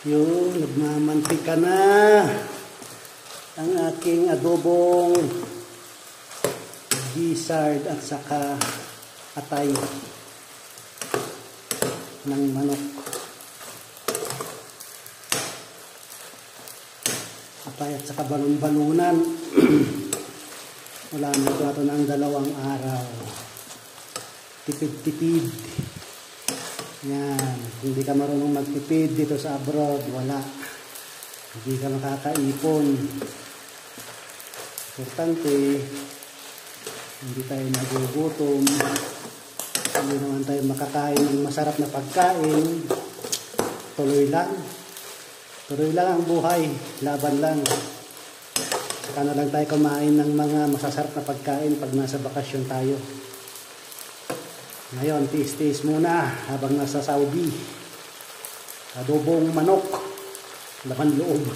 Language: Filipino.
Yun, nagmamantika na ang aking adobong gizzard at saka atay ng manok. Atay at saka balon-balunan. Wala na ito ng 2 araw. Tipid-tipid. Yan. Hindi ka marunong magtipid dito sa abroad. Wala. Hindi ka makakaipon. Importante, hindi tayo nagugutom. Hindi naman tayo makakain ng masarap na pagkain. Tuloy lang. Tuloy lang ang buhay. Laban lang. Saka na lang tayo kumain ng mga masasarap na pagkain pag nasa bakasyon tayo. Ngayon, tiis-tiis muna habang nasa Saudi. Adobong manok. Laman loob.